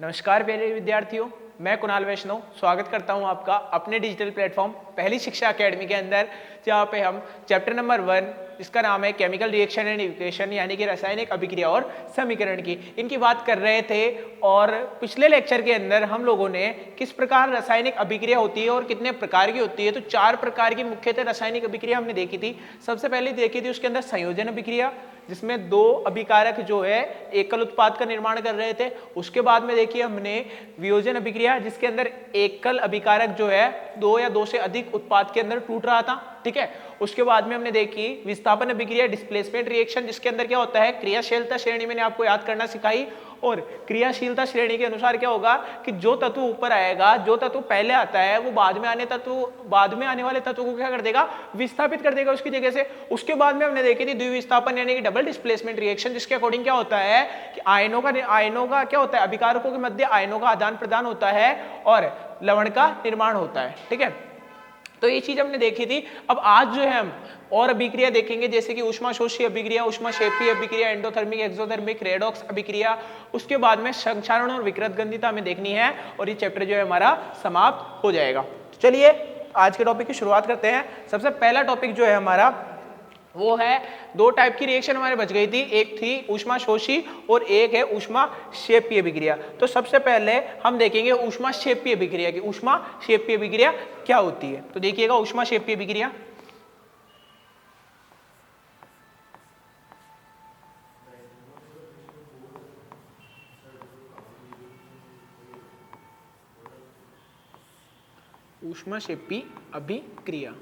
नमस्कार प्यारे विद्यार्थियों, मैं कुणाल वैष्णव स्वागत करता हूं आपका अपने डिजिटल प्लेटफॉर्म पहली शिक्षा एकेडमी के अंदर, जहां पे हम चैप्टर नंबर 1 जिसका नाम है केमिकल रिएक्शन एंड इक्वेशन यानी कि रासायनिक अभिक्रिया और समीकरण की इनकी बात कर रहे थे। और पिछले लेक्चर के अंदर हम लोगों ने किस प्रकार रासायनिक अभिक्रिया होती है और कितने प्रकार की होती है, तो 4 प्रकार की मुख्यतः रासायनिक अभिक्रिया हमने देखी थी। सबसे पहले देखी थी उसके अंदर संयोजन अभिक्रिया, जिसमें 2 अभिकारक जो है एकल उत्पाद का निर्माण कर रहे थे। उसके बाद में देखिए हमने वियोजन अभिक्रिया, जिसके अंदर एकल अभिकारक जो है 2 या 2 से अधिक उत्पाद के अंदर टूट रहा था, ठीक है। उसके बाद में हमने देखी विस्थापन अभिक्रिया, डिस्प्लेसमेंट रिएक्शन, जिसके अंदर क्या होता है क्रियाशीलता श्रेणी मैंने आपको याद करना सिखाई। और क्रियाशीलता श्रेणी के अनुसार क्या होगा कि जो तत्व ऊपर आएगा, जो तत्व पहले आता है वो बाद में आने वाले तत्व को क्या कर देगा, विस्थापित कर देगा उसकी जगह से। उसके बाद में हमने देखी थी द्विविस्थापन यानी कि डबल डिस्प्लेसमेंट रिएक्शन, जिसके अकॉर्डिंग क्या होता है कि आयनों का क्या होता है, अभिकारकों के मध्य आयनों का आदान प्रदान होता है और लवण का निर्माण होता है, ठीक है। तो ये चीज हमने देखी थी। अब आज जो है हम और अभिक्रिया देखेंगे, जैसे कि ऊष्माशोषी अभिक्रिया, ऊष्माक्षेपी अभिक्रिया, एंडोथर्मिक, एक्सोथर्मिक, रेडॉक्स अभिक्रिया। उसके बाद में संक्षारण और विकृत गंधिता हमें देखनी है और ये चैप्टर जो है हमारा समाप्त हो जाएगा। तो चलिए आज के टॉपिक की शुरुआत करते हैं। सबसे पहला टॉपिक जो है हमारा वो है, 2 टाइप की रिएक्शन हमारे बच गई थी, एक थी ऊष्माशोषी और एक है ऊष्माक्षेपी अभिक्रिया। तो सबसे पहले हम देखेंगे ऊष्माक्षेपी अभिक्रिया की ऊष्माक्षेपी अभिक्रिया क्या होती है। तो देखिएगा ऊष्माक्षेपी अभिक्रिया, ऊष्माक्षेपी अभिक्रिया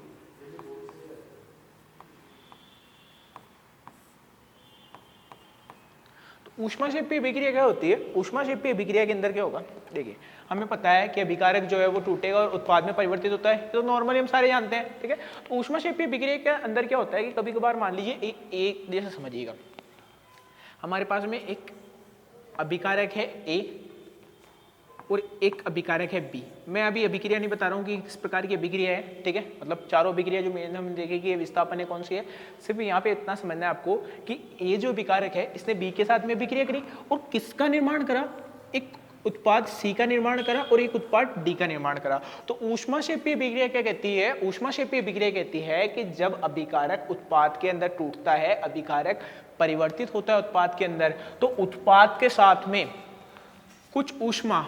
ऊष्माक्षेपी अभिक्रिया क्या होती है। ऊष्माक्षेपी अभिक्रिया के अंदर क्या होगा, देखिए हमें पता है कि अभिकारक जो है वो टूटेगा और उत्पाद में परिवर्तित होता है, तो नॉर्मली हम सारे जानते हैं, ठीक है। तो ऊष्माक्षेपी अभिक्रिया के अंदर क्या होता है कि कभी कभार मान लीजिए एक जैसे समझिएगा, हमारे पास में एक अभिकारक है ए और एक अभिकारक है बी। मैं अभी अभिक्रिया नहीं बता रहा हूँ कि किस प्रकार की अभिक्रिया है, ठीक है। मतलब चारों अभिक्रिया जो मैंने हम देखे कि विस्थापन है कौन सी है, सिर्फ यहाँ पे इतना समझना है आपको कि ये जो अभिकारक है इसने बी के साथ में अभिक्रिया करी और किसका निर्माण करा, एक उत्पाद सी का निर्माण करा और एक उत्पाद डी का निर्माण करा। तो ऊष्माक्षेपी अभिक्रिया क्या कहती है, ऊष्माक्षेपी अभिक्रिया कहती है कि जब अभिकारक उत्पाद के अंदर टूटता है, अभिकारक परिवर्तित होता है उत्पाद के अंदर, तो उत्पाद के साथ में कुछ ऊष्मा,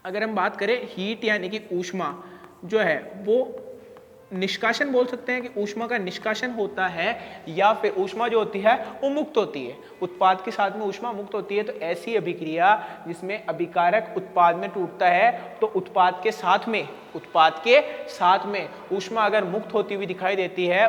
अगर हम बात करें हीट यानी कि ऊष्मा जो है वो निष्कासन बोल सकते हैं कि ऊष्मा का निष्कासन होता है, या फिर ऊष्मा जो होती है वो मुक्त होती है, उत्पाद के साथ में ऊष्मा मुक्त होती है। तो ऐसी अभिक्रिया जिसमें अभिकारक उत्पाद में टूटता है तो उत्पाद के साथ में ऊष्मा अगर मुक्त होती हुई दिखाई देती है,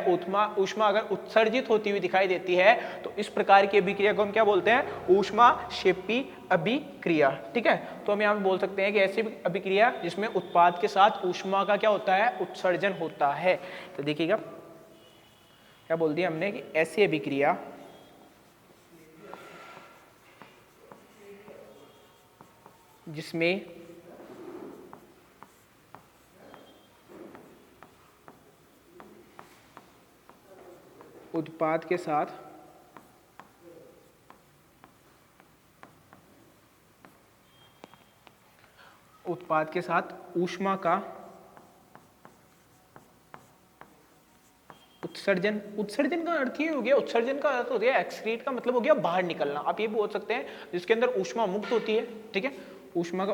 ऊष्मा अगर उत्सर्जित होती हुई दिखाई देती है, तो इस प्रकार की अभिक्रिया को हम क्या बोलते हैं, ऊष्माक्षेपी अभिक्रिया, ठीक है। तो हम यहाँ पे बोल सकते हैं कि ऐसी अभिक्रिया जिसमें उत्पाद के साथ ऊष्मा का क्या होता है, उत्सर्जन होता है। तो देखिएगा क्या बोल दिया हमने कि ऐसी अभिक्रिया जिसमें उत्पाद के साथ ऊष्मा का उत्सर्जन का अर्थ ये हो गया, उत्सर्जन का अर्थ हो गया एक्सक्रीट का मतलब हो गया बाहर निकलना। आप ये बोल सकते हैं जिसके अंदर ऊष्मा मुक्त होती है, ठीक है। ऊष्मा का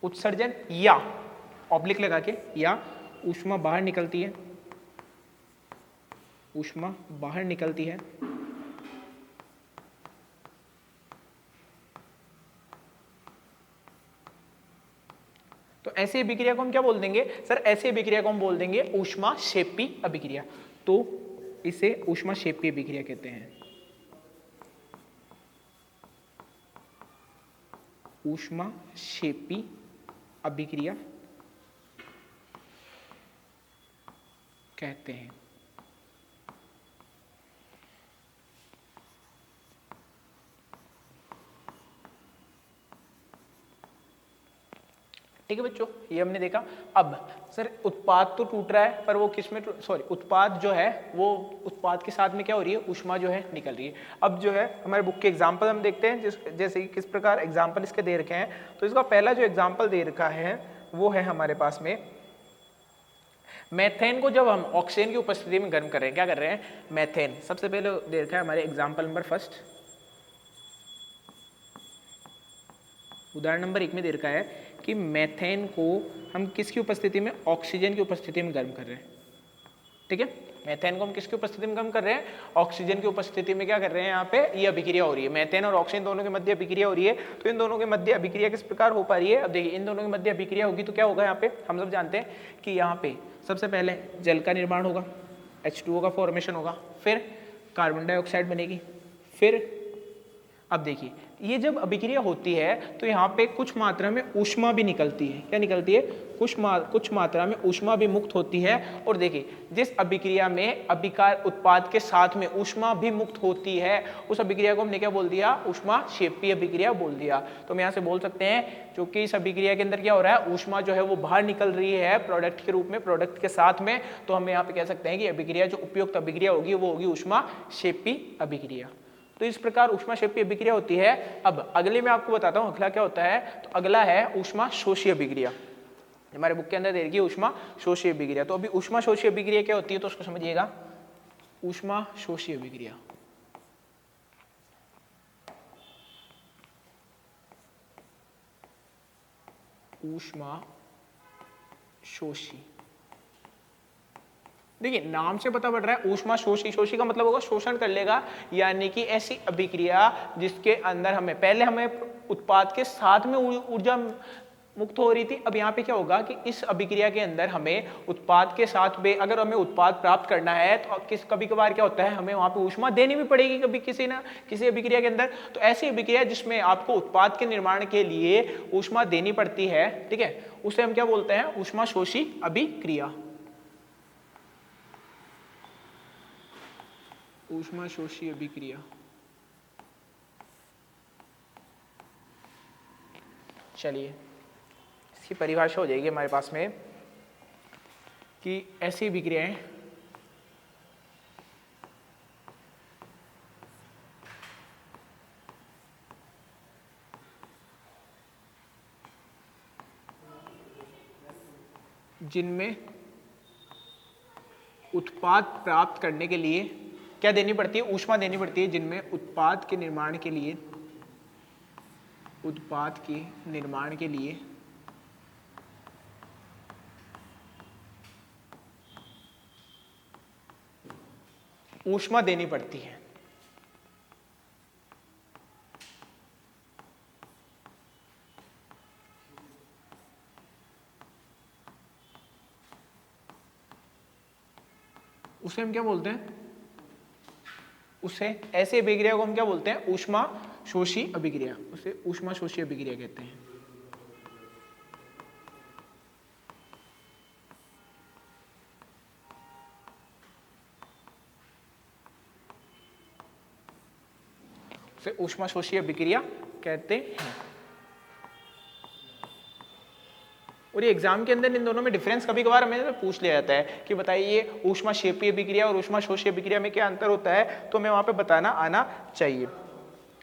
उत्सर्जन या ऑब्लिक लगा के, या ऊष्मा बाहर निकलती है, तो ऐसी अभिक्रिया को हम क्या बोल देंगे सर, ऐसी अभिक्रिया को हम बोल देंगे ऊष्माक्षेपी अभिक्रिया। तो इसे ऊष्माक्षेपी अभिक्रिया कहते हैं, ऊष्माक्षेपी अभिक्रिया कहते हैं। ठीक है बच्चों, ये हमने देखा। अब सर उत्पाद तो टूट रहा है, पर वो किसमें, सॉरी उत्पाद जो है वो उत्पाद के साथ में क्या हो रही है, ऊष्मा जो है निकल रही है। अब जो है हमारे बुक के एग्जाम्पल हम देखते हैं, जैसे कि किस प्रकार एग्जाम्पल इसके दे रखे हैं। तो इसका पहला जो एग्जाम्पल दे रखा है वो है हमारे पास में मेथेन को जब हम ऑक्सीजन की उपस्थिति में गर्म कर रहे हैं, क्या कर रहे हैं, मेथेन सबसे पहले दे रखा है हमारे एग्जाम्पल नंबर फर्स्ट, उदाहरण नंबर 1 में दे रखा है कि मेथेन को हम किसकी उपस्थिति में, ऑक्सीजन की उपस्थिति में गर्म कर रहे हैं। ठीक है, मेथेन को हम किसकी उपस्थिति में गर्म कर रहे हैं, ऑक्सीजन की उपस्थिति में क्या कर रहे हैं, यहाँ पे ये अभिक्रिया हो रही है, मेथेन और ऑक्सीजन दोनों के मध्य अभिक्रिया हो रही है। तो इन दोनों के मध्य अभिक्रिया किस प्रकार हो पा रही है, अब देखिए इन दोनों के मध्य अभिक्रिया होगी तो क्या होगा, यहाँ पे हम सब जानते हैं कि यहाँ पे सबसे पहले जल का निर्माण होगा, H2O का फॉर्मेशन होगा, फिर कार्बन डाइऑक्साइड बनेगी, फिर अब देखिए ये जब अभिक्रिया होती है तो यहाँ पे कुछ मात्रा में ऊष्मा भी निकलती है। क्या निकलती है, कुछ मात्रा में ऊष्मा भी मुक्त होती है। और देखिए जिस अभिक्रिया में अभिकार उत्पाद के साथ में ऊष्मा भी मुक्त होती है उस अभिक्रिया को हमने क्या बोल दिया, ऊष्माक्षेपी अभिक्रिया बोल दिया। तो हम यहाँ से बोल सकते हैं क्योंकि इस अभिक्रिया के अंदर क्या हो रहा है, ऊष्मा जो है वो बाहर निकल रही है प्रोडक्ट के रूप में, प्रोडक्ट के साथ में, तो हम यहाँ पे कह सकते हैं कि अभिक्रिया जो उपयुक्त अभिक्रिया होगी वो होगी ऊष्माक्षेपी अभिक्रिया। तो इस प्रकार ऊष्माक्षेपी अभिक्रिया होती है। अब अगले में आपको बताता हूँ अगला क्या होता है, तो अगला है ऊष्माशोषी अभिक्रिया। हमारे बुक के अंदर दे रखी है ऊष्माशोषी अभिक्रिया। तो अभी ऊष्माशोषी अभिक्रिया क्या होती है तो उसको समझिएगा, ऊष्माशोषी अभिक्रिया ऊष्माशोषी, देखिए नाम से पता पड़ रहा है ऊष्माशोषी, शोषी का मतलब होगा शोषण कर लेगा, यानी कि ऐसी अभिक्रिया जिसके अंदर हमें पहले हमें उत्पाद के साथ में ऊर्जा मुक्त हो रही थी, अब यहाँ पे क्या होगा कि इस अभिक्रिया के अंदर हमें उत्पाद के साथ में अगर हमें उत्पाद प्राप्त करना है तो कभी कभार क्या होता है, हमें वहाँ पे ऊष्मा देनी भी पड़ेगी कभी किसी ना किसी अभिक्रिया के अंदर। तो ऐसी अभिक्रिया जिसमें आपको उत्पाद के निर्माण के लिए ऊष्मा देनी पड़ती है, ठीक है, उसे हम क्या बोलते हैं, ऊष्माशोषी अभिक्रिया। ऊष्माशोषी अभिक्रिया। चलिए इसकी परिभाषा हो जाएगी हमारे पास में कि ऐसी अभिक्रियाएं जिनमें उत्पाद प्राप्त करने के लिए क्या देनी पड़ती है, ऊष्मा देनी पड़ती है, जिनमें उत्पाद के निर्माण के लिए ऊष्मा देनी पड़ती है। उसे हम क्या बोलते हैं, उसे ऐसे अभिक्रिया को हम क्या बोलते हैं, ऊष्माशोषी अभिक्रिया, उसे ऊष्माशोषी अभिक्रिया कहते हैं। उसे ऊष्माशोषी अभिक्रिया कहते हैं। और ये एग्जाम के अंदर इन दोनों में डिफरेंस कभी कभार हमें पूछ लिया जाता है कि बताइए ऊष्माक्षेपी अभिक्रिया और ऊष्माशोषी अभिक्रिया में क्या अंतर होता है, तो हमें वहां पे बताना आना चाहिए।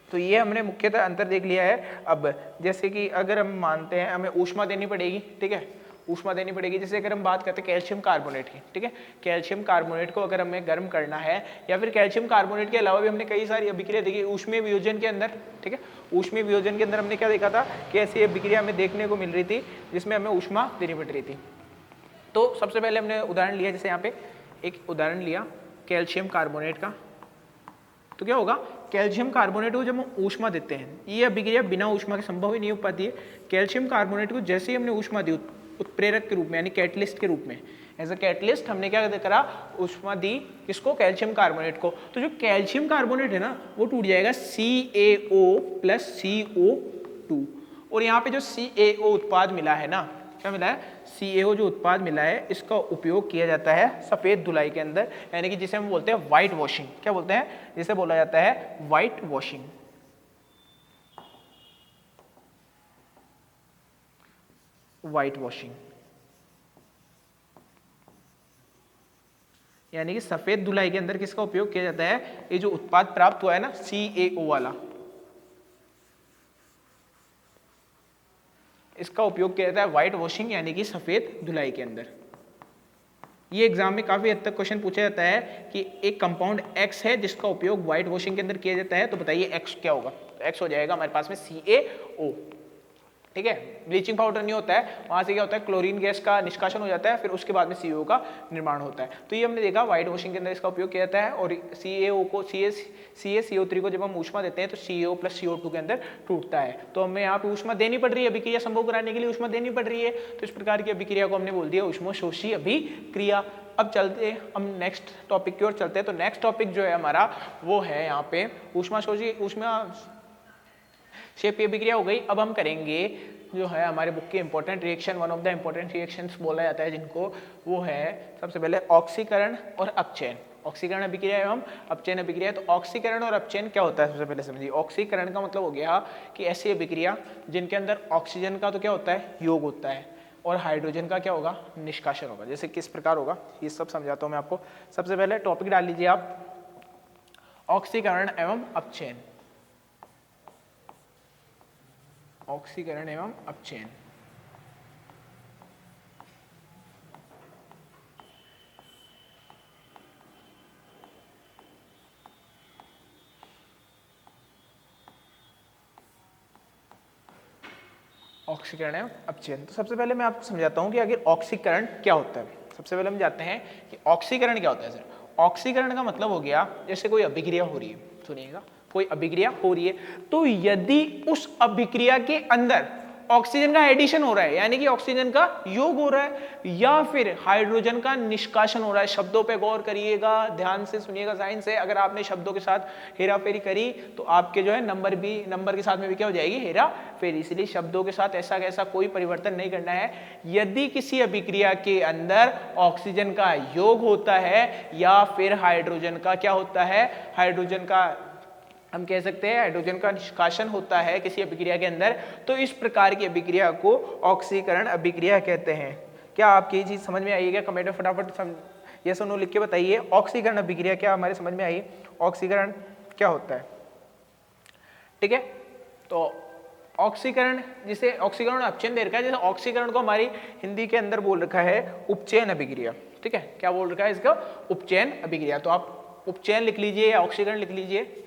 तो ये हमने मुख्यतः अंतर देख लिया है। अब जैसे कि अगर हम मानते हैं हमें ऊष्मा देनी पड़ेगी, ठीक है, ऊष्मा देनी पड़ेगी, जैसे अगर हम बात करते हैं कैल्शियम कार्बोनेट की, ठीक है, कैल्शियम कार्बोनेट को अगर हमें गर्म करना है, या फिर कैल्शियम कार्बोनेट के अलावा भी हमने कई सारी अभिक्रिया देखी ऊष्मीय वियोजन के अंदर, ठीक है, ऊष्मीय वियोजन के अंदर हमने क्या देखा था कि ऐसी अभिक्रिया हमें देखने को मिल रही थी जिसमें हमें ऊष्मा देनी पड़ रही थी। तो सबसे पहले हमने उदाहरण लिया, जैसे यहाँ पे एक उदाहरण लिया कैल्शियम कार्बोनेट का, तो क्या होगा, कैल्शियम कार्बोनेट को जब हम ऊष्मा देते हैं, ये अभिक्रिया बिना ऊष्मा के संभव ही नहीं हो पाती है। कैल्शियम कार्बोनेट को जैसे ही हमने ऊष्मा दी उत्प्रेरक के रूप में, यानी कैटलिस्ट के रूप में, एज अ कैटलिस्ट हमने क्या करा, ऊष्मा दी किसको, कैल्शियम कार्बोनेट को। तो जो कैल्शियम कार्बोनेट है ना वो टूट जाएगा CaO प्लस CO2, और यहाँ पे जो CaO उत्पाद मिला है ना, क्या मिला है, CaO जो उत्पाद मिला है, इसका उपयोग किया जाता है सफेद धुलाई के अंदर, यानी कि जिसे हम बोलते हैं व्हाइट वॉशिंग। क्या बोलते हैं, जिसे बोला जाता है व्हाइट वॉशिंग। व्हाइट वॉशिंग, यानी कि सफेद धुलाई के अंदर किसका उपयोग किया जाता है, ये जो उत्पाद प्राप्त हुआ है ना CaO वाला, इसका उपयोग किया जाता है व्हाइट वॉशिंग यानी कि सफेद धुलाई के अंदर। ये एग्जाम में काफी हद तक क्वेश्चन पूछा जाता है कि एक कंपाउंड X है जिसका उपयोग व्हाइट वॉशिंग के अंदर किया जाता है, तो बताइए X क्या होगा। तो X हो जाएगा हमारे पास में CaO, ठीक है। ब्लीचिंग पाउडर नहीं होता है, वहां से क्या होता है क्लोरीन गैस का निष्कासन हो जाता है, फिर उसके बाद में CO का निर्माण होता है। तो ये हमने देखा व्हाइट वॉशिंग के अंदर इसका उपयोग किया जाता है। और CaO को CaCO3 को जब हम ऊष्मा देते हैं तो CO प्लस CO2 के अंदर टूटता है। तो हमें यहाँ पे ऊष्मा देनी पड़ रही है, अभिक्रिया संभव कराने के लिए ऊष्मा देनी पड़ रही है, तो इस प्रकार की अभिक्रिया को हमने बोल दिया ऊष्मोशोषी अभिक्रिया। अब चलते हम नेक्स्ट टॉपिक की ओर चलते हैं। तो नेक्स्ट टॉपिक जो है हमारा वो है यहाँ पे ऊष्माशेपी अभिक्रिया हो गई। अब हम करेंगे जो है हमारे बुक की important reaction, one of the important reactions बोला जाता है जिनको, वो है सबसे पहले ऑक्सीकरण और अपचयन। ऑक्सीकरण अभिक्रिया एवं अपचयन अभिक्रिया। तो ऑक्सीकरण और अपचयन क्या होता है सबसे पहले समझिए। ऑक्सीकरण का मतलब हो गया कि ऐसी अभिक्रिया जिनके अंदर ऑक्सीजन का तो क्या होता है योग होता है और हाइड्रोजन का क्या होगा निष्कासन होगा। जैसे किस प्रकार होगा ये सब समझाता हूँ मैं आपको। सबसे पहले टॉपिक डाल लीजिए आप, ऑक्सीकरण एवं अपचयन। ऑक्सीकरण एवं अपचयन। ऑक्सीकरण एवं अपचयन। तो सबसे पहले मैं आपको समझाता हूं कि आखिर ऑक्सीकरण क्या होता है। सबसे पहले हम जानते हैं कि ऑक्सीकरण क्या होता है सर। ऑक्सीकरण का मतलब हो गया जैसे कोई अभिक्रिया हो रही है, सुनिएगा, कोई अभिक्रिया हो रही है तो यदि उस अभिक्रिया के अंदर ऑक्सीजन का एडिशन हो रहा है यानी कि ऑक्सीजन का योग हो रहा है या फिर हाइड्रोजन का निष्कासन हो रहा है। शब्दों पे गौर करिएगा, ध्यान से सुनिएगा, साइंस है। अगर आपने शब्दों के साथ हेराफेरी करी तो आपके जो है नंबर के साथ में भी क्या हो जाएगी हेराफेरी। इसलिए शब्दों के साथ ऐसा कैसा कोई परिवर्तन नहीं करना है। यदि किसी अभिक्रिया के अंदर ऑक्सीजन का योग होता है या फिर हाइड्रोजन का क्या होता है, हाइड्रोजन का हम कह सकते हैं हाइड्रोजन का निष्कासन होता है किसी अभिक्रिया के अंदर, तो इस प्रकार की अभिक्रिया को ऑक्सीकरण अभिक्रिया कहते हैं। क्या आपकी ये चीज समझ में आइएगा? कमेंट में फटाफट यस और नो लिख के बताइए। ऑक्सीकरण अभिक्रिया क्या हमारे समझ में आई, ऑक्सीकरण क्या होता है, ठीक है। तो ऑक्सीकरण, जिसे ऑक्सीकरण और अपचयन दे रखा है, जैसे ऑक्सीकरण को हमारी हिंदी के अंदर बोल रखा है उपचयन अभिक्रिया, ठीक है। क्या बोल रखा है इसका, उपचयन अभिक्रिया। तो आप उपचयन लिख लीजिए या ऑक्सीकरण लिख लीजिए,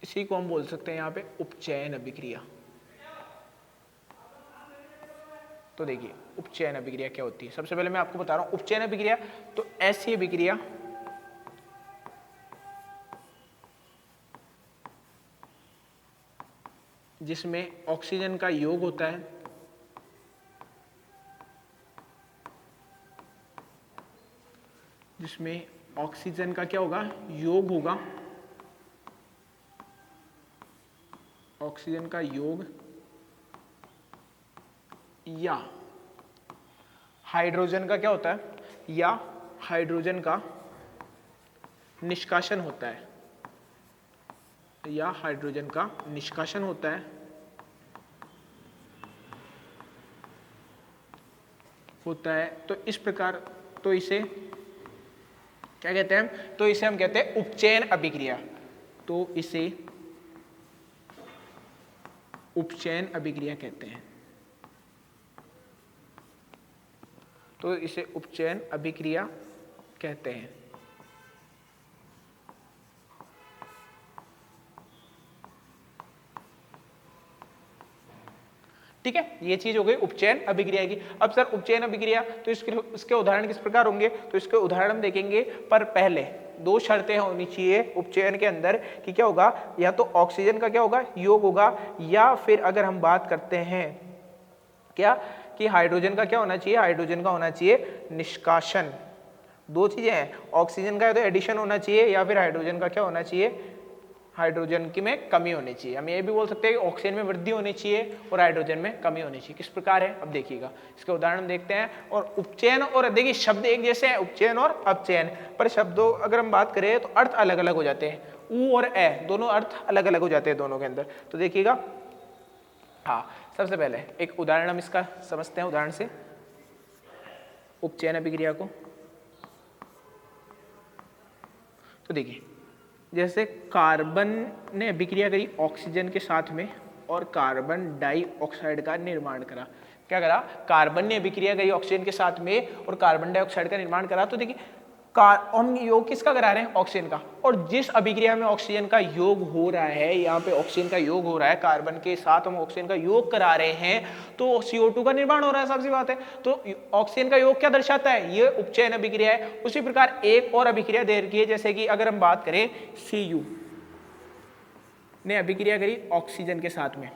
इसी को हम बोल सकते हैं यहाँ पे उपचयन अभिक्रिया। तो देखिए उपचयन अभिक्रिया क्या होती है। सबसे पहले मैं आपको बता रहा हूं उपचयन अभिक्रिया, तो ऐसी अभिक्रिया जिसमें ऑक्सीजन का योग होता है जिसमें ऑक्सीजन का क्या होगा योग होगा, ऑक्सीजन का योग या हाइड्रोजन का क्या होता है या हाइड्रोजन का निष्कासन होता है या हाइड्रोजन का निष्कासन होता है तो इस प्रकार, तो इसे क्या कहते हैं, तो इसे हम कहते हैं उपचयन अभिक्रिया। तो इसे उपचयन अभिक्रिया कहते हैं। तो इसे उपचयन अभिक्रिया कहते हैं। ठीक है, ये चीज हो गई उपचयन अभिक्रिया की। अब सर उपचयन अभिक्रिया तो इसके उदाहरण किस प्रकार होंगे, तो इसके उदाहरण हम देखेंगे, पर पहले दो शर्तें होनी चाहिए उपचयन के अंदर कि क्या होगा, या तो ऑक्सीजन का क्या होगा योग होगा, या फिर अगर हम बात करते हैं क्या कि हाइड्रोजन का क्या होना चाहिए, हाइड्रोजन का होना चाहिए निष्कासन। दो चीजें हैं, ऑक्सीजन का तो एडिशन होना चाहिए या फिर हाइड्रोजन का क्या होना चाहिए, हाइड्रोजन की में कमी होनी चाहिए। हम ये भी बोल सकते हैं कि ऑक्सीजन में वृद्धि होनी चाहिए और हाइड्रोजन में कमी होनी चाहिए। किस प्रकार है अब देखिएगा, इसके उदाहरण देखते हैं। और उपचयन और देखिए शब्द एक जैसे हैं, उपचयन और अपचयन, पर शब्दों अगर हम बात करें तो अर्थ अलग अलग हो जाते हैं। ऊ और ए दोनों अर्थ अलग अलग हो जाते हैं दोनों के अंदर। तो देखिएगा, हाँ सबसे पहले एक उदाहरण हम इसका समझते हैं, उदाहरण से उपचयन अभिक्रिया को। तो देखिए, जैसे कार्बन ने अभिक्रिया करी ऑक्सीजन के साथ में और कार्बन डाइऑक्साइड का निर्माण करा। क्या करा? कार्बन ने अभिक्रिया करी ऑक्सीजन के साथ में और कार्बन डाइऑक्साइड का निर्माण करा। तो देखिए हम योग किसका करा रहे हैं? ऑक्सीजन का। और जिस अभिक्रिया में ऑक्सीजन का योग हो रहा है, यहाँ पे ऑक्सीजन का योग हो रहा है, कार्बन के साथ हम ऑक्सीजन का योग करा रहे हैं, तो CO2 का निर्माण हो रहा है, साफ सी बात है। तो ऑक्सीजन का योग क्या दर्शाता है? ये उपचयन अभिक्रिया है। उसी प्रकार एक और अभिक्रिया दे रखी है, जैसे कि अगर हम बात करें Cu ने अभिक्रिया करी ऑक्सीजन के साथ में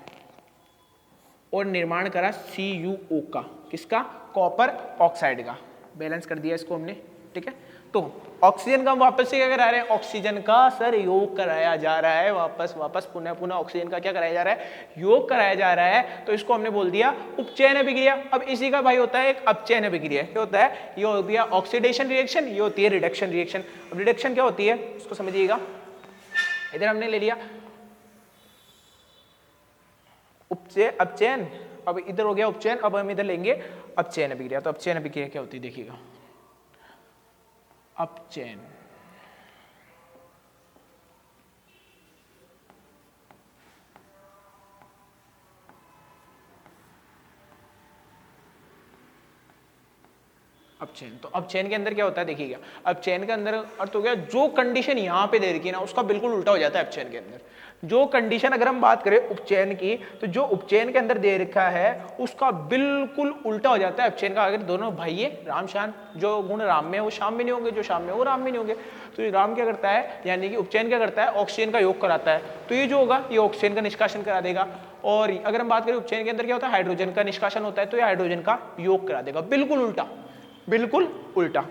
और निर्माण करा CuO का। किसका? कॉपर ऑक्साइड का। बैलेंस कर दिया इसको हमने, ठीक है। तो ऑक्सीजन का हम वापस से क्या करा रहे हैं? ऑक्सीजन का सर योग कराया जा रहा है, वापस पुनः ऑक्सीजन का क्या कराया जा रहा है? योग कराया जा रहा है। तो इसको हमने बोल दिया उपचयन अभिक्रिया। अब इसी का भाई होता है एक अपचयन अभिक्रिया। क्या होता है? ये हो गया ऑक्सीडेशन रिएक्शन, ये होती है रिडक्शन रिएक्शन। अब रिडक्शन क्या होती है इसको समझिएगा। इधर हमने ले लिया अपचयन, अब इधर हो गया उपचयन, अब हम इधर लेंगे अपचयन अभिक्रिया। तो अपचयन अभिक्रिया क्या होती है देखिएगा। अपचयन अपचयन, तो अपचयन के अंदर क्या होता है देखिएगा। अपचयन के अंदर अर्थ हो गया जो कंडीशन यहां पे दे रखी है ना, उसका बिल्कुल उल्टा हो जाता है अपचयन के अंदर। जो कंडीशन अगर हम बात करें उपचयन की, तो जो उपचयन के अंदर दे रखा है उसका बिल्कुल उल्टा हो जाता है अपचयन का। अगर दोनों भाई है राम शान, जो गुण राम में वो शाम में नहीं होंगे, जो शाम में वो राम में नहीं होंगे। तो ये राम क्या करता है, यानी कि उपचयन क्या करता है? ऑक्सीजन का योग कराता है। तो ये जो होगा ये ऑक्सीजन का निष्कासन करा देगा। और अगर हम बात करें उपचयन के अंदर क्या होता है? हाइड्रोजन का निष्कासन होता है, तो ये हाइड्रोजन का योग करा देगा। बिल्कुल उल्टा, बिल्कुल उल्टा।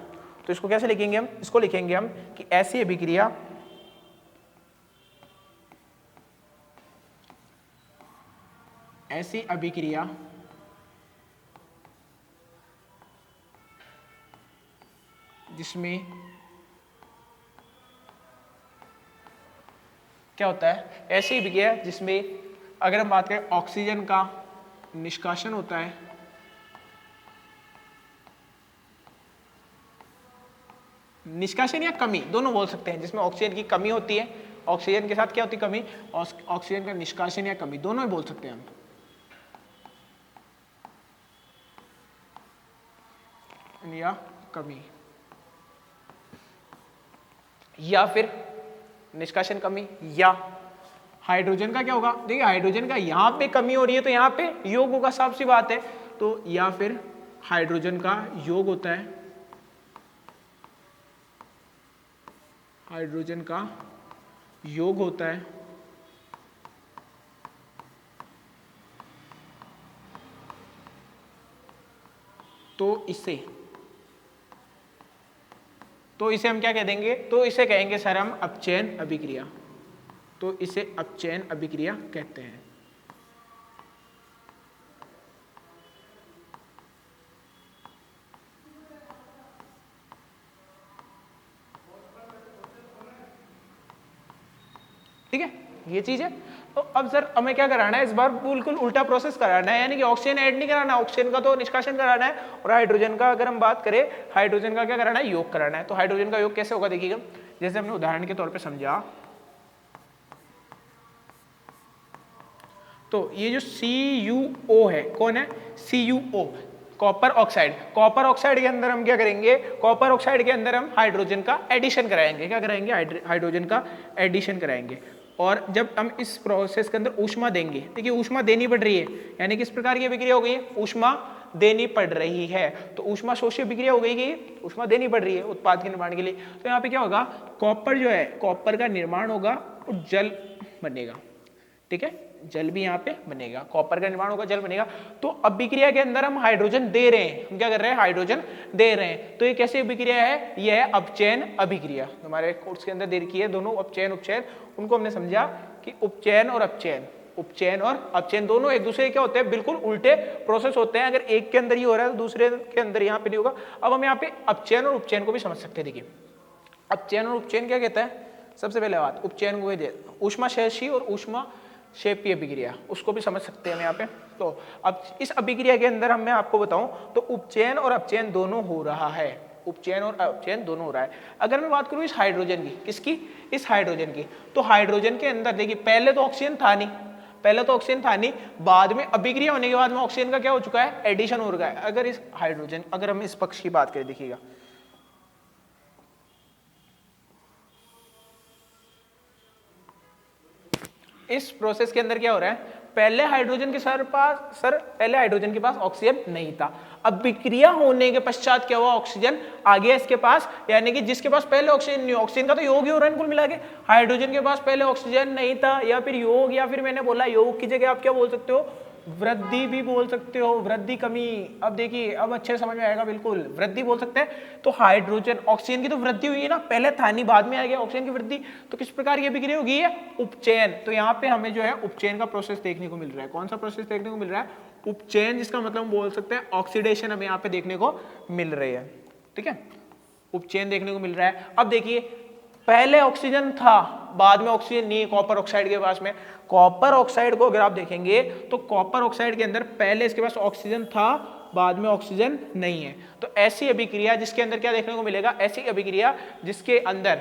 तो इसको कैसे लिखेंगे हम? इसको लिखेंगे हम कि ऐसी अभिक्रिया जिसमें क्या होता है? ऐसी अभिक्रिया जिसमें अगर हम बात करें ऑक्सीजन का निष्कासन होता है, निष्कासन या कमी दोनों बोल सकते हैं, जिसमें ऑक्सीजन की कमी होती है, ऑक्सीजन के साथ क्या होती है? कमी। ऑक्सीजन का निष्कासन या कमी दोनों ही बोल सकते हैं हम। या कमी या फिर निष्कासन कमी। या हाइड्रोजन का क्या होगा? देखिए हाइड्रोजन का यहां पे कमी हो रही है तो यहां पे योग होगा, साफ सी बात है। तो या फिर हाइड्रोजन का योग होता है, हाइड्रोजन का योग होता है तो इसे हम क्या कह देंगे? तो इसे कहेंगे सर हम अपचयन अभिक्रिया। तो इसे अपचयन अभिक्रिया कहते हैं। ठीक है, ये चीज है। तो अब सर हमें क्या कराना है? इस बार बिल्कुल उल्टा प्रोसेस कराना है, यानी कि ऑक्सीजन ऐड नहीं कराना, ऑक्सीजन का तो निष्कासन कराना है। और हाइड्रोजन का अगर हम बात करें, हाइड्रोजन का क्या कराना है? योग कराना है। तो हाइड्रोजन का योग कैसे होगा देखिएगा, जैसे हमने उदाहरण के तौर पे समझा। तो ये जो CuO है, कौन है? CuO, copper oxide. Copper oxide के अंदर हम क्या करेंगे? कॉपर ऑक्साइड के अंदर हम हाइड्रोजन का एडिशन कराएंगे। क्या कराएंगे? हाइड्रोजन का एडिशन कराएंगे। और जब हम इस प्रोसेस के अंदर ऊष्मा देंगे, देखिए ऊष्मा देनी पड़ रही है, यानी किस प्रकार की अभिक्रिया हो गई है? ऊष्मा देनी पड़ रही है। तो ऊष्मा शोषी अभिक्रिया हो गई कि ऊष्मा देनी पड़ रही है उत्पाद के निर्माण के लिए। तो यहाँ पे क्या होगा? कॉपर जो है, कॉपर का निर्माण होगा और जल बनेगा। ठीक है, जल भी यहाँ पे बनेगा, कॉपर का निर्माण होगा, जल बनेगा। तो अभिक्रिया के अंदर हम हाइड्रोजन दे रहे हैं। हम क्या कर रहे हैं? हाइड्रोजन दे रहे हैं। तो ये कैसी अभिक्रिया है? ये है अपचयन अभिक्रिया। हमारे कोर्स के अंदर दे रखी है दोनों, अपचयन उपचयन। उनको हमने समझा कि उपचयन और अपचयन, उपचयन और अपचयन दोनों एक दूसरे क्या होते हैं? बिल्कुल उल्टे प्रोसेस होते हैं। अगर एक के अंदर ये हो रहा है तो दूसरे के अंदर यहाँ पे नहीं होगा। अब हम यहाँ पे अपचयन और उपचयन को भी समझ सकते हैं। देखिए अपचयन और उपचयन क्या कहता है? सबसे पहले बात, उपचयन को ऊष्मा शोषी और ऊष्मा शेपी अभिक्रिया, उसको भी समझ सकते हैं हम यहाँ पे। तो अब इस अभिक्रिया के अंदर मैं आपको बताऊं तो उपचयन और अपचयन दोनों हो रहा है, उपचयन और अपचयन दोनों हो रहा है। अगर मैं बात करूं इस हाइड्रोजन की, किसकी, इस हाइड्रोजन की, तो हाइड्रोजन के अंदर देखिए पहले तो ऑक्सीजन था नहीं, पहले तो ऑक्सीजन था नहीं, बाद में अभिक्रिया होने के बाद में ऑक्सीजन का क्या हो चुका है, एडिशन हो रहा है। अगर इस हाइड्रोजन, अगर हम इस पक्ष की बात करें, देखिएगा इस प्रोसेस के अंदर क्या हो रहा है, पहले हाइड्रोजन के पहले हाइड्रोजन के पास ऑक्सीजन नहीं था, अब विक्रिया होने के पश्चात क्या हुआ, ऑक्सीजन आ गया इसके पास, यानी कि जिसके पास पहले ऑक्सीजन नहीं, ऑक्सीजन का तो योग ही हो रहा है कुल मिला के, हाइड्रोजन के पास पहले ऑक्सीजन नहीं था, या फिर योग, या फिर मैंने बोला योग की जगह आप क्या बोल सकते हो, वृद्धि भी बोल सकते हो, वृद्धि कमी। अब देखिए अब अच्छे समझ में आएगा, बिल्कुल वृद्धि बोल सकते हैं। तो हाइड्रोजन, ऑक्सीजन की तो वृद्धि हुई है ना, पहले था नहीं बाद में आ गया ऑक्सीजन की वृद्धि, तो किस प्रकार की अभिक्रिया होगी है, उपचयन। तो यहाँ पे हमें जो है उपचयन का प्रोसेस देखने को मिल रहा है। कौन सा प्रोसेस देखने को मिल रहा है, उपचयन, जिसका मतलब हम बोल सकते हैं ऑक्सीडेशन हमें यहाँ पे देखने को मिल रही है, ठीक है, उपचयन देखने को मिल रहा है। अब देखिए पहले ऑक्सीजन था, बाद में ऑक्सीजन नहीं है कॉपर ऑक्साइड के पास में, कॉपर ऑक्साइड को अगर आप देखेंगे तो कॉपर ऑक्साइड के अंदर पहले इसके पास ऑक्सीजन था, बाद में ऑक्सीजन नहीं है। तो ऐसी अभिक्रिया जिसके अंदर क्या देखने को मिलेगा, ऐसी अभिक्रिया जिसके अंदर,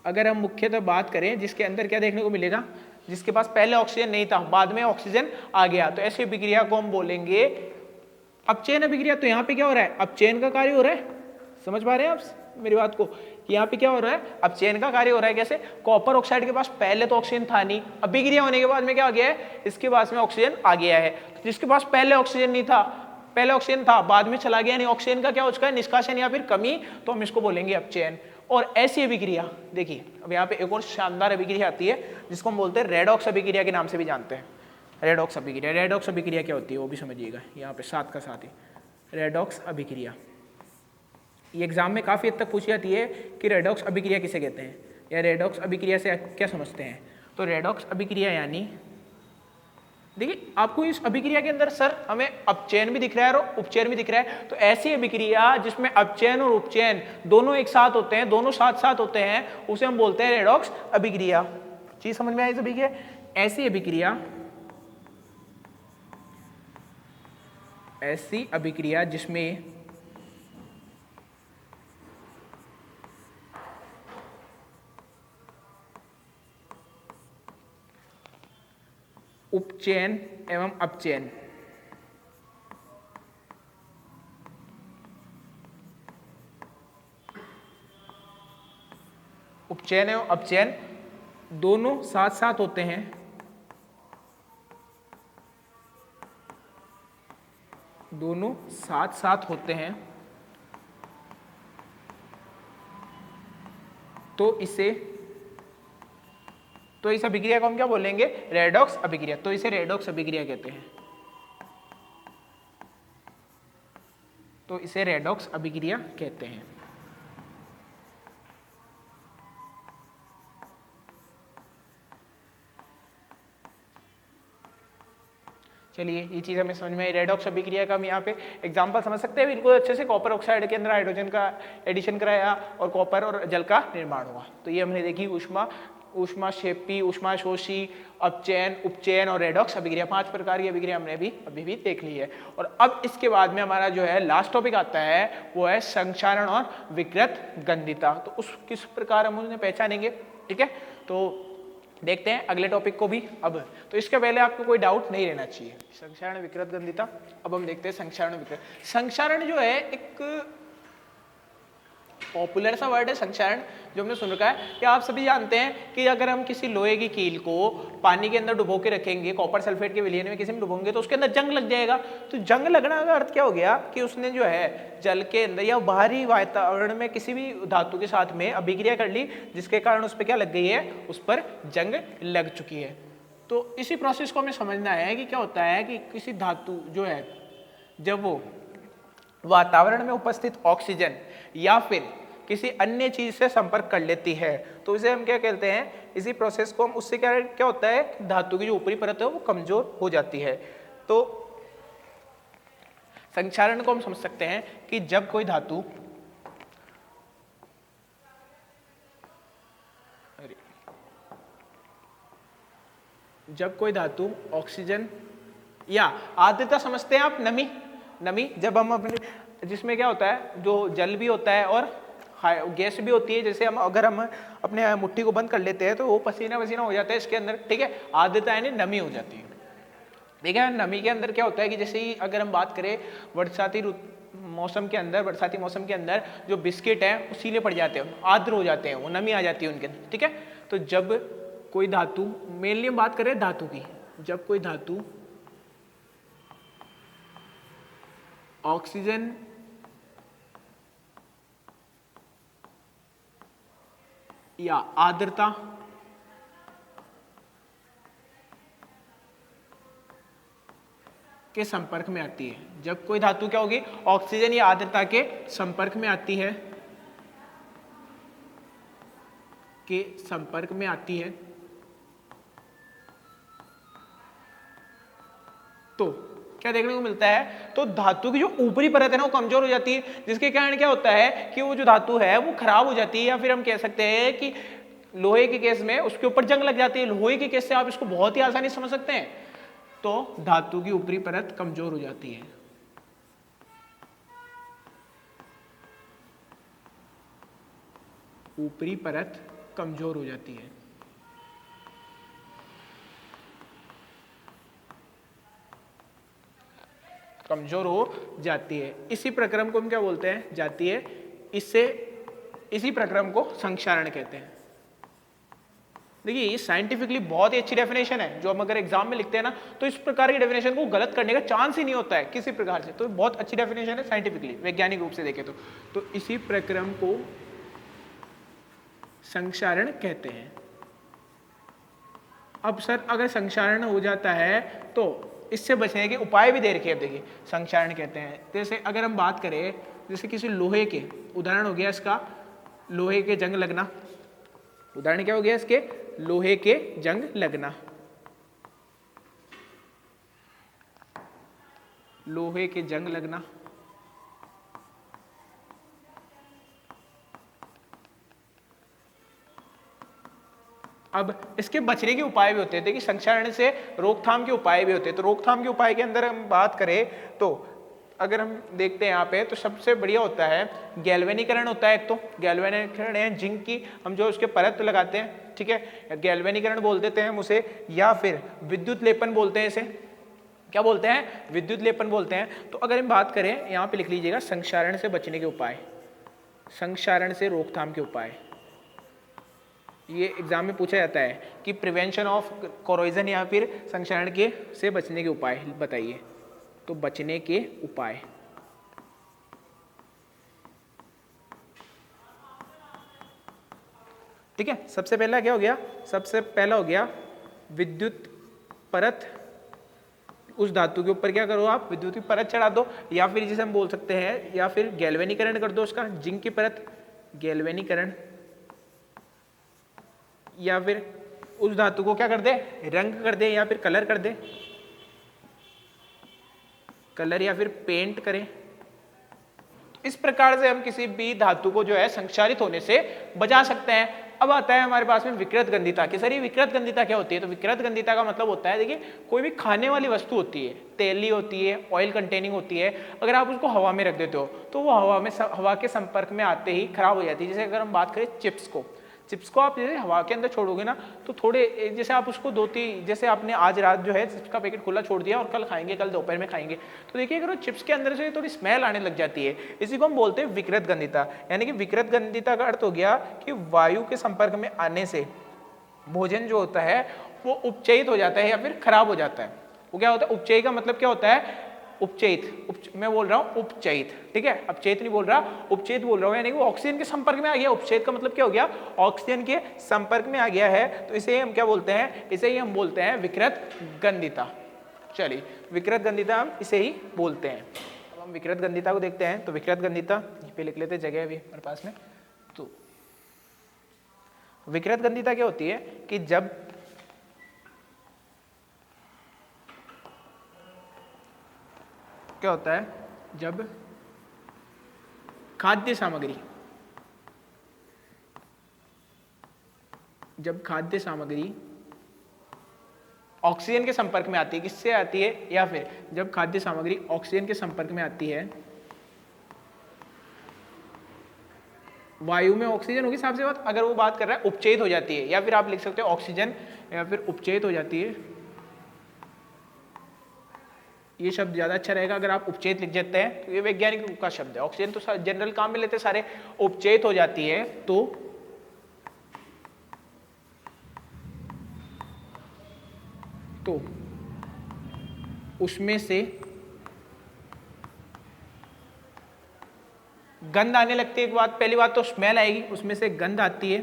अगर हम मुख्यतः बात करें, जिसके अंदर क्या देखने को मिलेगा, जिसके पास पहले ऑक्सीजन नहीं था, बाद में ऑक्सीजन आ गया, तो ऐसी अभिक्रिया को हम बोलेंगे अपचयन अभिक्रिया। तो यहाँ पे क्या हो रहा है, अपचयन का कार्य हो रहा है, समझ पा रहे हैं आप मेरी बात को, कि यहाँ पे क्या हो रहा है, अपचयन का कार्य हो रहा है। कैसे, कॉपर ऑक्साइड के पास पहले तो ऑक्सीजन था नहीं, अभिक्रिया होने के बाद में क्या आ गया है, इसके पास में ऑक्सीजन आ गया है। तो जिसके पास पहले ऑक्सीजन नहीं था, पहले ऑक्सीजन था बाद में चला गया, नहीं ऑक्सीजन का क्या हो चुका है, निष्कासन या फिर कमी, तो हम इसको बोलेंगे अपचयन। और ऐसी अभिक्रिया देखिए, अब यहाँ पे एक और शानदार अभिक्रिया आती है जिसको हम बोलते हैं रेडॉक्स अभिक्रिया के नाम से भी जानते हैं। रेडॉक्स अभिक्रिया, रेडॉक्स अभिक्रिया क्या होती है वो भी समझिएगा, यहाँ पे साथ का साथ ही रेडॉक्स अभिक्रिया, ये एग्जाम में काफ़ी हद तक पूछी जाती है कि रेडॉक्स अभिक्रिया किसे कहते हैं, या रेडॉक्स अभिक्रिया से क्या समझते हैं। तो रेडॉक्स अभिक्रिया यानी, देखिए आपको इस अभिक्रिया के अंदर सर हमें अपचयन भी दिख रहा है और उपचयन भी दिख रहा है, तो ऐसी अभिक्रिया जिसमें अपचयन और उपचयन दोनों एक साथ होते हैं, दोनों साथ साथ होते हैं, उसे हम बोलते हैं रेडॉक्स अभिक्रिया। चीज समझ में आई सभी के, ऐसी अभिक्रिया जिसमें उपचयन एवं अपचयन, उपचयन एवं अपचयन दोनों साथ साथ होते हैं, दोनों साथ साथ होते हैं, तो इस अभिक्रिया को हम क्या बोलेंगे, रेडॉक्स अभिक्रिया। तो इसे रेडॉक्स अभिक्रिया कहते हैं, तो इसे रेडॉक्स अभिक्रिया कहते हैं। चलिए ये चीज़ हमें समझ में आई। रेडॉक्स अभिक्रिया का हम यहाँ पे एग्जांपल समझ सकते हैं बिल्कुल अच्छे से, कॉपर ऑक्साइड के अंदर हाइड्रोजन का एडिशन कराया और कॉपर और जल का निर्माण हुआ। तो ये हमने देखी ऊष्माक्षेपी, ऊष्माशोषी, अपचयन, उपचयन और रेडॉक्स अभिक्रिया, 5 प्रकार की अभिक्रिया हमने अभी भी देख ली है। और अब इसके बाद में हमारा जो है लास्ट टॉपिक आता है वो है संक्षारण और विकृत गंधिता। तो उस किस प्रकार हम उन्हें पहचानेंगे, ठीक है, तो देखते हैं अगले टॉपिक को भी। अब तो इसके पहले आपको कोई डाउट नहीं रहना चाहिए, संक्षारण विकृत गंधिता। अब हम देखते हैं संक्षारण विकृत। संक्षारण जो है एक पॉपुलर सा वर्ड है संक्षारण, जो हमने सुन रखा है कि आप सभी जानते हैं कि अगर हम किसी लोहे की कील को पानी के अंदर डुबो के रखेंगे, कॉपर सल्फेट के विलयन में किसी में डुबोंगे तो उसके अंदर जंग लग जाएगा। तो जंग लगने का अर्थ क्या हो गया कि उसने जो है जल के अंदर या बाहरी वातावरण में किसी भी धातु के साथ में अभिक्रिया कर ली, जिसके कारण उस पर क्या लग गई है, उस पर जंग लग चुकी है। तो इसी प्रोसेस को हमें समझना है कि क्या होता है कि किसी धातु जो है जब वो वातावरण में उपस्थित ऑक्सीजन या फिर किसी अन्य चीज से संपर्क कर लेती है तो इसे हम क्या कहते हैं, इसी प्रोसेस को हम, उससे क्या होता है, धातु की जो ऊपरी परत है वो कमजोर हो जाती है। तो संक्षारण को हम समझ सकते हैं कि जब कोई धातु जब कोई धातु ऑक्सीजन या आर्द्रता समझते हैं आप, नमी, नमी जब हम अपने, जिसमें क्या होता है, जो जल भी होता है और गैस भी होती है, जैसे हम अगर हम अपने मुट्ठी को बंद कर लेते हैं तो वो पसीना पसीना हो जाता है इसके अंदर, ठीक है, आर्द्रता यानी नमी हो जाती है। ठीक है, नमी के अंदर क्या होता है कि जैसे ही अगर हम बात करें बरसाती मौसम के अंदर, बरसाती मौसम के अंदर जो बिस्किट है वो सीले पड़ जाते हैं, आर्द्र हो जाते हैं, वो नमी आ जाती है उनके अंदर। ठीक है, तो जब कोई धातु, मेनली हम बात करें धातु की, जब कोई धातु ऑक्सीजन या आर्द्रता के संपर्क में आती है, जब कोई धातु क्या होगी, ऑक्सीजन या आर्द्रता के संपर्क में आती है, के संपर्क में आती है, तो क्या देखने को मिलता है, तो धातु की जो ऊपरी परत है ना वो कमजोर हो जाती है, जिसके कारण क्या होता है कि वो जो धातु है वो खराब हो जाती है, या फिर हम कह सकते हैं कि लोहे के केस में उसके ऊपर जंग लग जाती है। लोहे के केस से आप इसको बहुत ही आसानी से समझ सकते हैं, तो धातु की ऊपरी परत कमजोर हो जाती है। ऊपरी परत कमजोर हो जाती है। कमजोर हो जाती है, इसी प्रक्रम को हम क्या बोलते हैं, जाती है, इससे इसी प्रक्रम को संक्षारण कहते हैं। देखिए ये साइंटिफिकली बहुत ही अच्छी डेफिनेशन है, जो हम अगर एग्जाम में लिखते हैं ना तो इस प्रकार की डेफिनेशन को गलत करने का चांस ही नहीं होता है किसी प्रकार से, तो बहुत अच्छी डेफिनेशन है साइंटिफिकली, वैज्ञानिक रूप से देखें तो इसी प्रक्रम को संक्षारण कहते हैं। अब सर अगर संक्षारण हो जाता है तो इससे बचने के उपाय भी दे रखे हैं। देखिए संक्षारण कहते हैं, जैसे अगर हम बात करें, जैसे किसी लोहे के, उदाहरण हो गया इसका लोहे के जंग लगना, उदाहरण क्या हो गया इसके, लोहे के जंग लगना, लोहे के जंग लगना। अब इसके बचने के उपाय भी होते हैं, देखिए संक्षारण से रोकथाम के उपाय भी होते हैं, तो रोकथाम के उपाय के अंदर हम बात करें तो अगर हम देखते हैं यहाँ पे, तो सबसे बढ़िया होता है गैल्वेनीकरण होता है। एक तो गैल्वेनीकरण है जिंक की, हम जो उसके परत लगाते हैं, ठीक है, गैल्वेनीकरण बोल देते हैं हम उसे, या फिर विद्युत लेपन बोलते हैं इसे, क्या बोलते हैं, विद्युत लेपन बोलते हैं। तो अगर हम बात करें, यहाँ पे लिख लीजिएगा संक्षारण से बचने के उपाय, संक्षारण से रोकथाम के उपाय, ये एग्जाम में पूछा जाता है कि प्रिवेंशन ऑफ कोरोजन या फिर संक्षारण के से बचने के उपाय बताइए। तो बचने के उपाय, ठीक है, सबसे पहला क्या हो गया, सबसे पहला हो गया विद्युत परत, उस धातु के ऊपर क्या करो आप, विद्युत की परत चढ़ा दो, या फिर जिसे हम बोल सकते हैं, या फिर गैल्वेनीकरण कर दो उसका, जिंक की परत, गैल्वेनीकरण, या फिर उस धातु को क्या कर दे, रंग कर दे, या फिर कलर कर दे, कलर या फिर पेंट करें। इस प्रकार से हम किसी भी धातु को जो है संक्षारित होने से बचा सकते हैं। अब आता है हमारे पास में विकृत गंधिता कि सर ये विकृत गंधिता क्या होती है। तो विकृत गंधिता का मतलब होता है, देखिए कोई भी खाने वाली वस्तु होती है, तेली होती है, ऑयल कंटेनिंग होती है, अगर आप उसको हवा में रख देते हो तो वो हवा के संपर्क में आते ही खराब हो जाती है। जैसे अगर हम बात करें चिप्स को आप जैसे हवा के अंदर छोड़ोगे ना तो थोड़े, जैसे आप उसको जैसे आपने आज रात जो है चिप्स का पैकेट खुला छोड़ दिया और कल खाएंगे, कल दोपहर में खाएंगे, तो देखिए अगर वो चिप्स के अंदर से थोड़ी स्मेल आने लग जाती है, इसी को हम बोलते हैं विकृत गंधिता। यानी कि विकृत गंधिता का अर्थ हो गया कि वायु के संपर्क में आने से भोजन जो होता है वो उपचयित हो जाता है या फिर खराब हो जाता है। वो क्या होता है, उपचयी का मतलब क्या होता है, उपचयित, मैं बोल रहा हूँ उपचयित, ठीक है, अपचयित नहीं बोल रहा, उपचयित बोल रहा हूँ। यानी कि वो ऑक्सीजन के संपर्क में आ गया। उपचयित का मतलब क्या हो गया, ऑक्सीजन के संपर्क में आ गया है, तो इसे हम क्या बोलते हैं, इसे ही हम बोलते हैं विकृत गंधिता। चलिए विकृत गंधिता हम इसे ही बोलते हैं। अब हम विकृत गंधिता को देखते हैं। तो विकृत गंधिता पे लिख लेते, जगह अभी हमारे पास में। तो विकृत गंधिता क्या होती है कि जब क्या होता है, जब खाद्य सामग्री ऑक्सीजन के संपर्क में आती है, किससे आती है, या फिर जब खाद्य सामग्री ऑक्सीजन के संपर्क में आती है, वायु में ऑक्सीजन होगी साफ सी बात, अगर वो बात कर रहा है उपचयित हो जाती है, या फिर आप लिख सकते हो ऑक्सीजन या फिर उपचयित हो जाती है, ये शब्द ज्यादा अच्छा रहेगा अगर आप उपचयित लिख देते हैं, तो ये वैज्ञानिक का शब्द है। ऑक्सीजन तो जनरल काम में लेते सारे, उपचयित हो जाती है तो उसमें से गंध आने लगती है। एक बात, पहली बात तो स्मेल आएगी, उसमें से गंध आती है,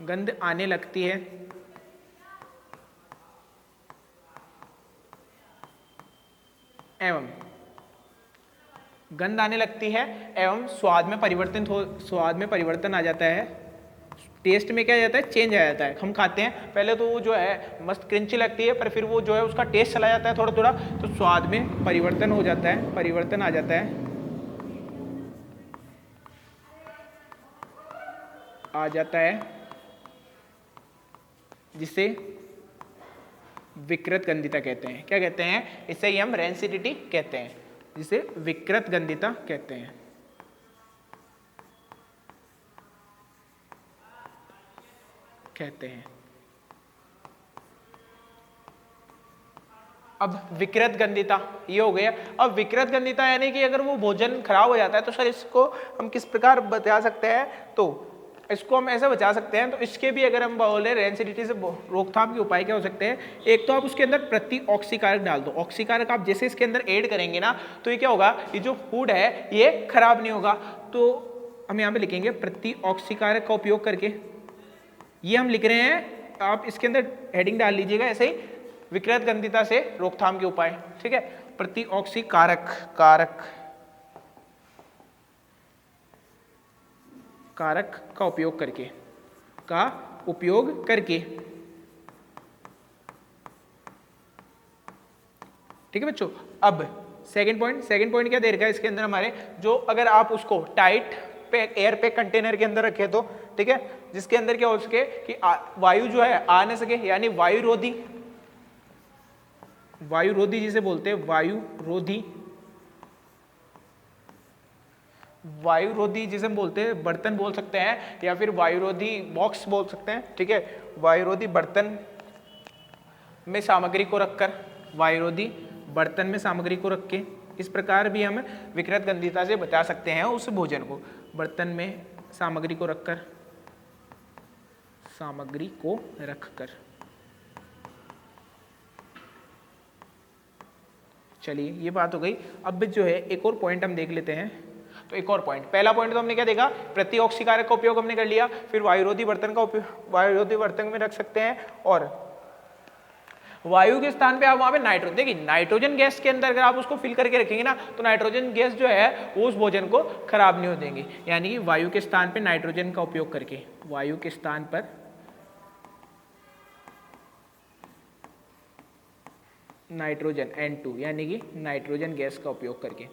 गंध आने लगती है, एवं गंध आने लगती है एवं स्वाद में परिवर्तन आ जाता है, टेस्ट में क्या आ जाता है, चेंज आ जाता है। हम खाते हैं पहले तो वो जो है मस्त क्रंची लगती है, पर फिर वो जो है उसका टेस्ट चला जाता है थोड़ा थोड़ा, तो स्वाद में परिवर्तन हो जाता है, परिवर्तन आ जाता है, जिसे विकृत गंधिता कहते हैं। क्या कहते हैं, इसे ही हम रेंसिडिटी कहते हैं, जिसे विकृत गंधिता कहते हैं। अब विकृत गंधिता ये हो गया। अब विकृत गंधिता यानी कि अगर वो भोजन खराब हो जाता है तो सर इसको हम किस प्रकार बचा सकते हैं, तो इसको हम ऐसे बचा सकते हैं। तो इसके भी अगर हम बोले रेंसिडिटी से रोकथाम के उपाय क्या हो सकते हैं, एक तो आप उसके अंदर प्रति ऑक्सीकारक डाल दो। ऑक्सीकारक आप जैसे इसके अंदर ऐड करेंगे ना, तो ये क्या होगा, ये जो फूड है ये खराब नहीं होगा। तो हम यहाँ पे लिखेंगे प्रति ऑक्सीकारक का उपयोग करके, ये हम लिख रहे हैं, आप इसके अंदर हेडिंग डाल लीजिएगा ऐसे ही, विकृत गंधिता से रोकथाम के उपाय। ठीक है, प्रति ऑक्सीकारक का उपयोग करके ठीक है बच्चों। अब सेकंड पॉइंट क्या दे रखा है इसके अंदर हमारे, जो अगर आप उसको टाइट एयर पैक कंटेनर के अंदर रखे तो ठीक है, जिसके अंदर क्या हो सके कि वायु जो है आ न सके, यानी वायुरोधी जिसे बोलते हैं, वायुरोधी जिसे हम बोलते हैं बर्तन बोल सकते हैं, या फिर वायुरोधी बॉक्स बोल सकते हैं। ठीक है, वायुरोधी बर्तन में सामग्री को रख के इस प्रकार भी हम विकृत गंधिता से बचा सकते हैं उस भोजन को। बर्तन में सामग्री को रखकर चलिए ये बात हो गई। अब जो है एक और पॉइंट हम देख लेते हैं। तो एक और पॉइंट, पहला पॉइंट तो हमने क्या देखा, प्रति ऑक्सीकारक का उपयोग हमने कर लिया, फिर वायुरोधी बर्तन का उपयोग वायुरोधी बर्तन में रख सकते हैं, और वायु के स्थान पे आप वहां पे नाइट्रोजन, देखिए नाइट्रोजन गैस के अंदर अगर आप उसको फिल करके रखेंगे ना, तो नाइट्रोजन गैस जो है वो उस भोजन को खराब नहीं हो देंगे। यानी कि वायु के स्थान पे नाइट्रोजन का उपयोग करके, वायु के स्थान पर नाइट्रोजन N2 यानी कि नाइट्रोजन गैस का उपयोग करके,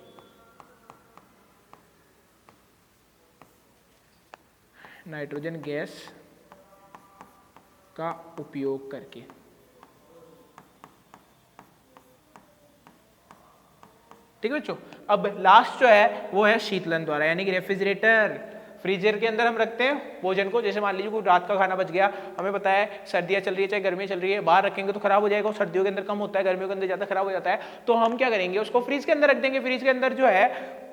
नाइट्रोजन गैस का उपयोग करके ठीक है बच्चों। अब लास्ट जो है वो है शीतलन द्वारा, यानी कि रेफ्रिजरेटर, फ्रीजर के अंदर हम रखते हैं भोजन को। जैसे मान लीजिए कोई रात का खाना बच गया, हमें पता है सर्दियां चल रही है चाहे गर्मियां चल रही है, बाहर रखेंगे तो खराब हो जाएगा, सर्दियों के अंदर कम होता है, गर्मियों के अंदर ज्यादा खराब हो जाता है। तो हम क्या करेंगे, उसको फ्रीज के अंदर रख देंगे। फ्रीज के अंदर जो है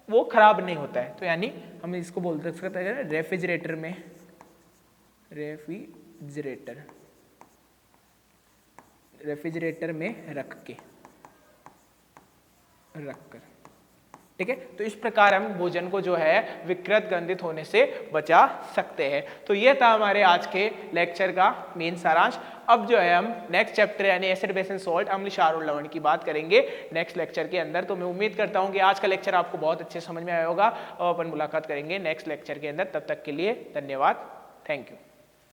वो खराब नहीं होता है, तो यानी हम इसको बोल सकते हैं रेफ्रिजरेटर में रखकर ठीक है। तो इस प्रकार हम भोजन को जो है विकृत गंधित होने से बचा सकते हैं। तो ये था हमारे आज के लेक्चर का मेन सारांश। अब जो है हम नेक्स्ट चैप्टर यानी एसिड बेस एंड सॉल्ट, अम्ल क्षार और लवण की बात करेंगे नेक्स्ट लेक्चर के अंदर। तो मैं उम्मीद करता हूं कि आज का लेक्चर आपको बहुत अच्छे समझ में आया होगा, और अपन मुलाकात करेंगे नेक्स्ट लेक्चर के अंदर। तब तक के लिए धन्यवाद, थैंक यू।